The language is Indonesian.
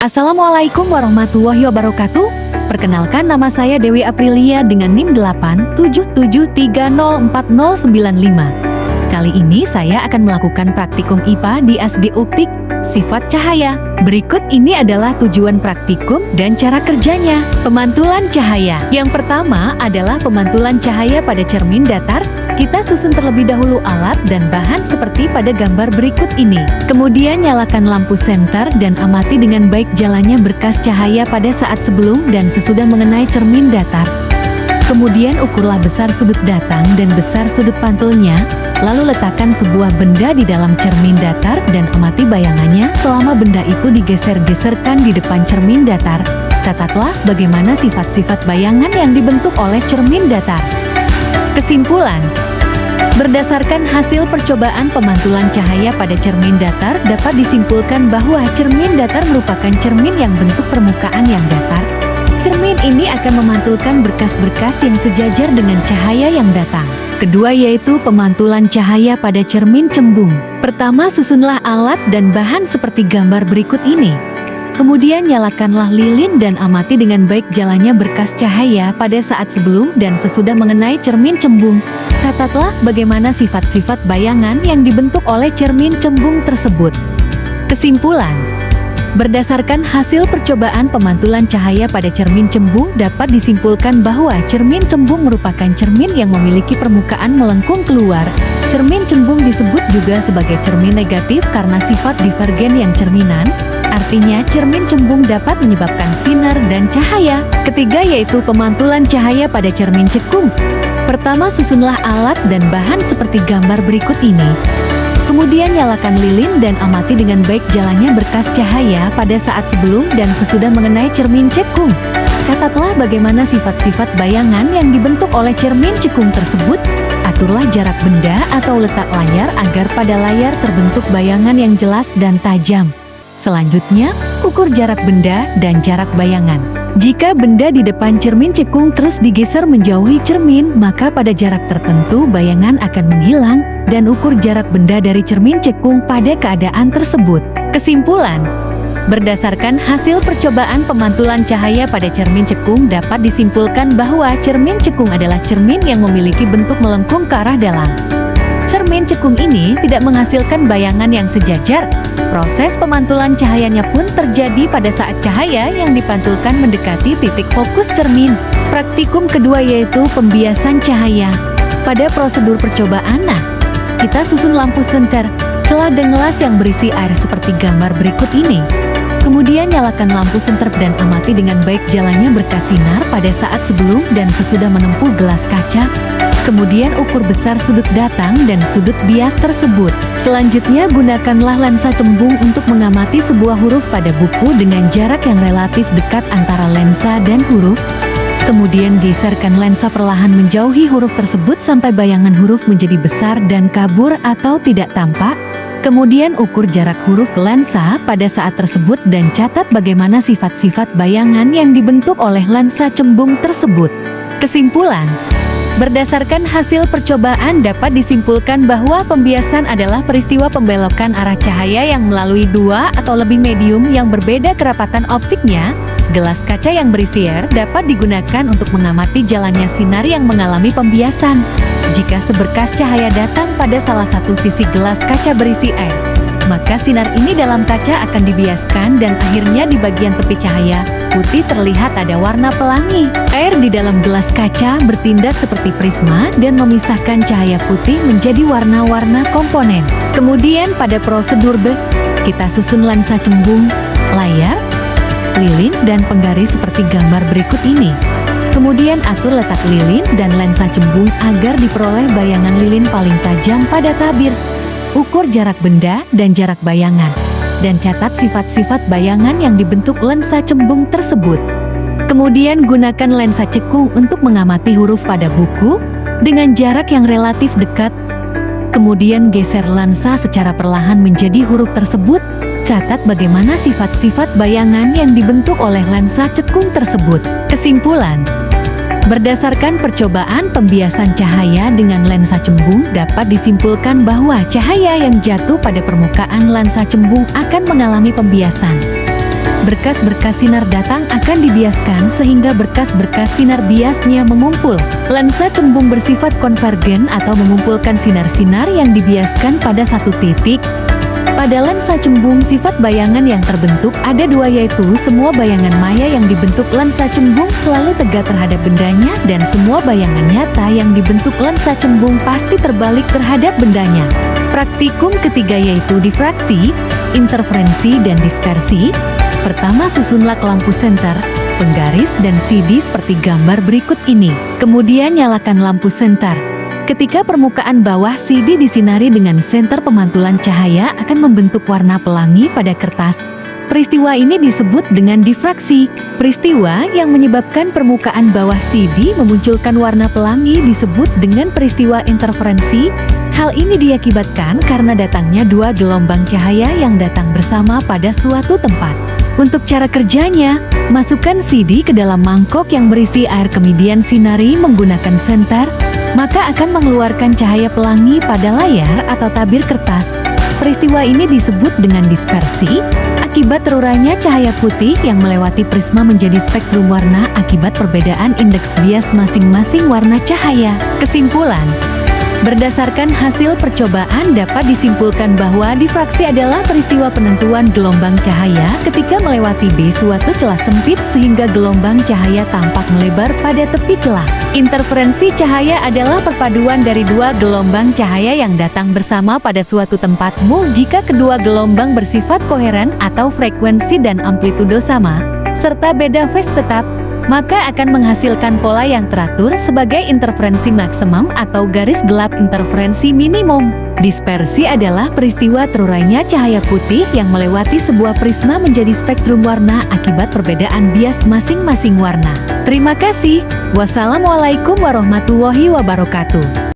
Assalamualaikum warahmatullahi wabarakatuh. Perkenalkan, nama saya Dewi Aprilia dengan NIM 877304095. Kali ini saya akan melakukan praktikum IPA di SD Optik, sifat cahaya. Berikut ini adalah tujuan praktikum dan cara kerjanya. Pemantulan cahaya. Yang pertama adalah pemantulan cahaya pada cermin datar. Kita susun terlebih dahulu alat dan bahan seperti pada gambar berikut ini. Kemudian nyalakan lampu senter dan amati dengan baik jalannya berkas cahaya pada saat sebelum dan sesudah mengenai cermin datar. Kemudian ukurlah besar sudut datang dan besar sudut pantulnya, lalu letakkan sebuah benda di dalam cermin datar dan amati bayangannya selama benda itu digeser-geserkan di depan cermin datar. Catatlah bagaimana sifat-sifat bayangan yang dibentuk oleh cermin datar. Kesimpulan: berdasarkan hasil percobaan pemantulan cahaya pada cermin datar, dapat disimpulkan bahwa cermin datar merupakan cermin yang bentuk permukaan yang datar. Cermin ini akan memantulkan berkas-berkas yang sejajar dengan cahaya yang datang. Kedua yaitu pemantulan cahaya pada cermin cembung. Pertama, susunlah alat dan bahan seperti gambar berikut ini. Kemudian nyalakanlah lilin dan amati dengan baik jalannya berkas cahaya pada saat sebelum dan sesudah mengenai cermin cembung. Catatlah bagaimana sifat-sifat bayangan yang dibentuk oleh cermin cembung tersebut. Kesimpulan: berdasarkan hasil percobaan pemantulan cahaya pada cermin cembung, dapat disimpulkan bahwa cermin cembung merupakan cermin yang memiliki permukaan melengkung keluar. Cermin cembung disebut juga sebagai cermin negatif karena sifat divergen yang cerminan. Artinya cermin cembung dapat menyebabkan sinar dan cahaya. Ketiga yaitu pemantulan cahaya pada cermin cekung. Pertama, susunlah alat dan bahan seperti gambar berikut ini. Kemudian nyalakan lilin dan amati dengan baik jalannya berkas cahaya pada saat sebelum dan sesudah mengenai cermin cekung. Catatlah bagaimana sifat-sifat bayangan yang dibentuk oleh cermin cekung tersebut. Aturlah jarak benda atau letak layar agar pada layar terbentuk bayangan yang jelas dan tajam. Selanjutnya, ukur jarak benda dan jarak bayangan. Jika benda di depan cermin cekung terus digeser menjauhi cermin, maka pada jarak tertentu bayangan akan menghilang, dan ukur jarak benda dari cermin cekung pada keadaan tersebut. Kesimpulan: berdasarkan hasil percobaan pemantulan cahaya pada cermin cekung, dapat disimpulkan bahwa cermin cekung adalah cermin yang memiliki bentuk melengkung ke arah dalam. Cermin cekung ini tidak menghasilkan bayangan yang sejajar. Proses pemantulan cahayanya pun terjadi pada saat cahaya yang dipantulkan mendekati titik fokus cermin. Praktikum kedua yaitu pembiasan cahaya. Pada prosedur percobaan, kita susun lampu senter, celah dan gelas yang berisi air seperti gambar berikut ini. Kemudian nyalakan lampu senter dan amati dengan baik jalannya berkas sinar pada saat sebelum dan sesudah menempuh gelas kaca. Kemudian ukur besar sudut datang dan sudut bias tersebut. Selanjutnya gunakanlah lensa cembung untuk mengamati sebuah huruf pada buku dengan jarak yang relatif dekat antara lensa dan huruf. Kemudian geserkan lensa perlahan menjauhi huruf tersebut sampai bayangan huruf menjadi besar dan kabur atau tidak tampak. Kemudian ukur jarak huruf ke lensa pada saat tersebut dan catat bagaimana sifat-sifat bayangan yang dibentuk oleh lensa cembung tersebut. Kesimpulan: berdasarkan hasil percobaan dapat disimpulkan bahwa pembiasan adalah peristiwa pembelokan arah cahaya yang melalui dua atau lebih medium yang berbeda kerapatan optiknya. Gelas kaca yang berisi air dapat digunakan untuk mengamati jalannya sinar yang mengalami pembiasan. Jika seberkas cahaya datang pada salah satu sisi gelas kaca berisi air, maka sinar ini dalam kaca akan dibiaskan dan akhirnya di bagian tepi cahaya putih terlihat ada warna pelangi. Air di dalam gelas kaca bertindak seperti prisma dan memisahkan cahaya putih menjadi warna-warna komponen. Kemudian pada prosedur B, kita susun lensa cembung, layar, lilin, dan penggaris seperti gambar berikut ini. Kemudian atur letak lilin dan lensa cembung agar diperoleh bayangan lilin paling tajam pada tabir. Ukur jarak benda dan jarak bayangan, dan catat sifat-sifat bayangan yang dibentuk lensa cembung tersebut. Kemudian gunakan lensa cekung untuk mengamati huruf pada buku dengan jarak yang relatif dekat. Kemudian geser lensa secara perlahan menjadi huruf tersebut. Catat bagaimana sifat-sifat bayangan yang dibentuk oleh lensa cekung tersebut. Kesimpulan: berdasarkan percobaan pembiasan cahaya dengan lensa cembung, dapat disimpulkan bahwa cahaya yang jatuh pada permukaan lensa cembung akan mengalami pembiasan. berkas-berkas sinar datang akan dibiaskan sehingga berkas-berkas sinar biasnya mengumpul. Lensa cembung bersifat konvergen atau mengumpulkan sinar-sinar yang dibiaskan pada satu titik. Pada lensa cembung, sifat bayangan yang terbentuk ada dua, yaitu semua bayangan maya yang dibentuk lensa cembung selalu tegak terhadap bendanya, dan semua bayangan nyata yang dibentuk lensa cembung pasti terbalik terhadap bendanya. Praktikum ketiga yaitu difraksi, interferensi, dan dispersi. Pertama, susunlah lampu senter, penggaris, dan CD seperti gambar berikut ini. Kemudian nyalakan lampu senter. Ketika permukaan bawah CD disinari dengan senter, pemantulan cahaya akan membentuk warna pelangi pada kertas. Peristiwa ini disebut dengan difraksi. Peristiwa yang menyebabkan permukaan bawah CD memunculkan warna pelangi disebut dengan peristiwa interferensi. Hal ini diakibatkan karena datangnya dua gelombang cahaya yang datang bersama pada suatu tempat. Untuk cara kerjanya, masukkan CD ke dalam mangkok yang berisi air, kemudian sinari menggunakan senter, maka akan mengeluarkan cahaya pelangi pada layar atau tabir kertas. Peristiwa ini disebut dengan dispersi, akibat terurainya cahaya putih yang melewati prisma menjadi spektrum warna akibat perbedaan indeks bias masing-masing warna cahaya. Kesimpulan: berdasarkan hasil percobaan dapat disimpulkan bahwa difraksi adalah peristiwa penentuan gelombang cahaya ketika melewati suatu celah sempit sehingga gelombang cahaya tampak melebar pada tepi celah. Interferensi cahaya adalah perpaduan dari dua gelombang cahaya yang datang bersama pada suatu tempatmu. Jika kedua gelombang bersifat koheren atau frekuensi dan amplitudo sama, serta beda fase tetap, maka akan menghasilkan pola yang teratur sebagai interferensi maksimum atau garis gelap interferensi minimum. Dispersi adalah peristiwa terurainya cahaya putih yang melewati sebuah prisma menjadi spektrum warna akibat perbedaan bias masing-masing warna. Terima kasih. Wassalamualaikum warahmatullahi wabarakatuh.